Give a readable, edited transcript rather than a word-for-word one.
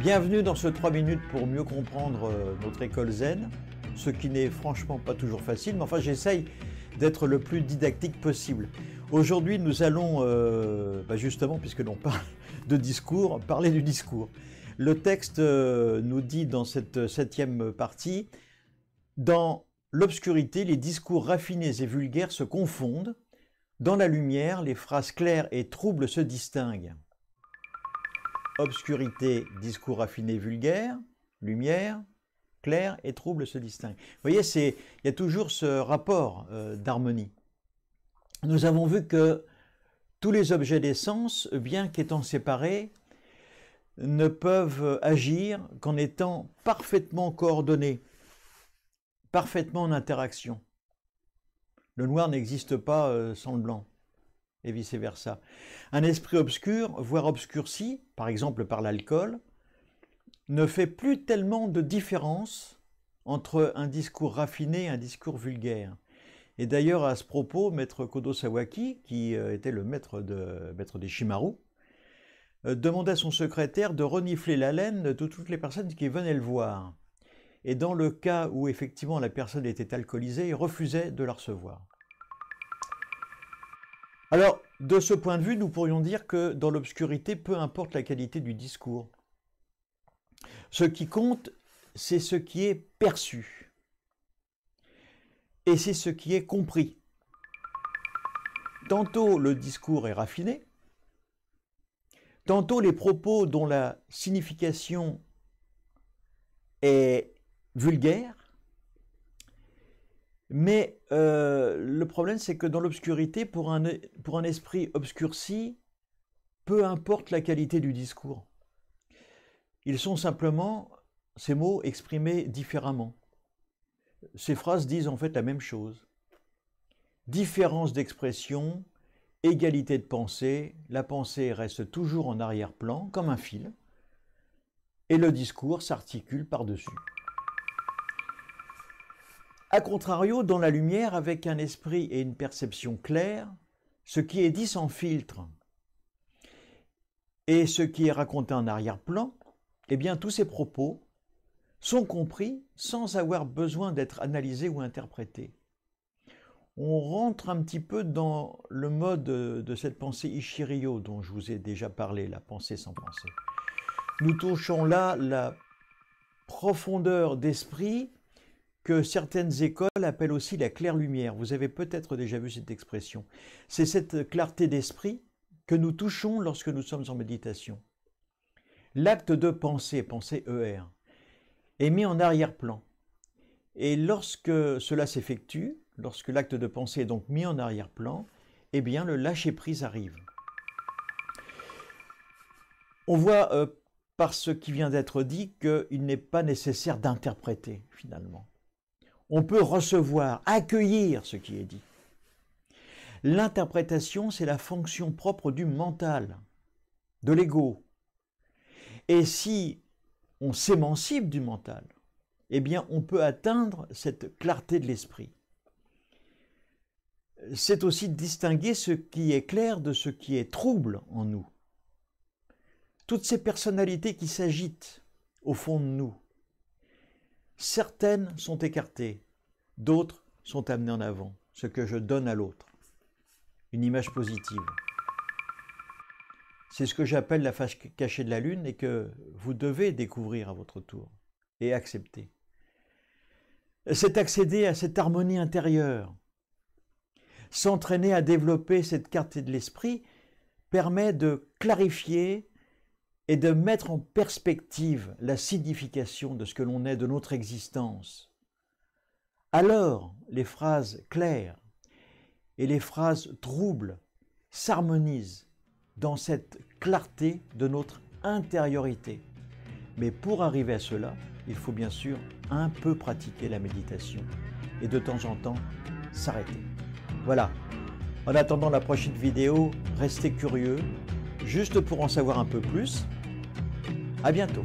Bienvenue dans ce 3 minutes pour mieux comprendre notre école zen, ce qui n'est franchement pas toujours facile, mais enfin j'essaye d'être le plus didactique possible. Aujourd'hui nous allons, justement, puisque l'on parle de discours, parler du discours. Le texte nous dit dans cette 7e partie, dans l'obscurité, les discours raffinés et vulgaires se confondent, dans la lumière, les phrases claires et troubles se distinguent. Obscurité, discours raffinés, vulgaires, lumière, clair et trouble se distinguent. Vous voyez, il y a toujours ce rapport d'harmonie. Nous avons vu que tous les objets des sens, bien qu'étant séparés, ne peuvent agir qu'en étant parfaitement coordonnés, parfaitement en interaction. Le noir n'existe pas sans le blanc, et vice-versa. Un esprit obscur, voire obscurci, par exemple par l'alcool, ne fait plus tellement de différence entre un discours raffiné et un discours vulgaire. Et d'ailleurs, à ce propos, maître Kodo Sawaki, qui était le maître des Shimaru, demandait à son secrétaire de renifler la laine de toutes les personnes qui venaient le voir. Et dans le cas où effectivement la personne était alcoolisée, il refusait de la recevoir. Alors, de ce point de vue, nous pourrions dire que dans l'obscurité, peu importe la qualité du discours. Ce qui compte, c'est ce qui est perçu. Et c'est ce qui est compris. Tantôt le discours est raffiné, tantôt les propos dont la signification est vulgaire, mais le problème c'est que dans l'obscurité, pour un esprit obscurci, peu importe la qualité du discours. Ils sont simplement, ces mots, exprimés différemment. Ces phrases disent en fait la même chose. Différence d'expression, égalité de pensée, la pensée reste toujours en arrière-plan, comme un fil, et le discours s'articule par-dessus. A contrario, dans la lumière, avec un esprit et une perception claire, ce qui est dit sans filtre et ce qui est raconté en arrière-plan, eh bien tous ces propos sont compris sans avoir besoin d'être analysés ou interprétés. On rentre un petit peu dans le mode de cette pensée Ichiryo dont je vous ai déjà parlé, la pensée sans pensée. Nous touchons là la profondeur d'esprit que certaines écoles appellent aussi la claire lumière. Vous avez peut-être déjà vu cette expression. C'est cette clarté d'esprit que nous touchons lorsque nous sommes en méditation. L'acte de penser, penser ER, est mis en arrière-plan. Et lorsque cela s'effectue, lorsque l'acte de pensée est donc mis en arrière-plan, eh bien le lâcher-prise arrive. On voit par ce qui vient d'être dit qu'il n'est pas nécessaire d'interpréter finalement. On peut recevoir, accueillir ce qui est dit. L'interprétation, c'est la fonction propre du mental, de l'ego. Et si on s'émancipe du mental, eh bien on peut atteindre cette clarté de l'esprit. C'est aussi distinguer ce qui est clair de ce qui est trouble en nous. Toutes ces personnalités qui s'agitent au fond de nous, certaines sont écartées, d'autres sont amenées en avant, ce que je donne à l'autre, une image positive. C'est ce que j'appelle la face cachée de la lune et que vous devez découvrir à votre tour et accepter. C'est accéder à cette harmonie intérieure. S'entraîner à développer cette clarté de l'esprit permet de clarifier et de mettre en perspective la signification de ce que l'on est, de notre existence. Alors, les phrases claires et les phrases troubles s'harmonisent dans cette clarté de notre intériorité. Mais pour arriver à cela, il faut bien sûr un peu pratiquer la méditation et de temps en temps s'arrêter. Voilà. En attendant la prochaine vidéo, restez curieux, juste pour en savoir un peu plus. À bientôt.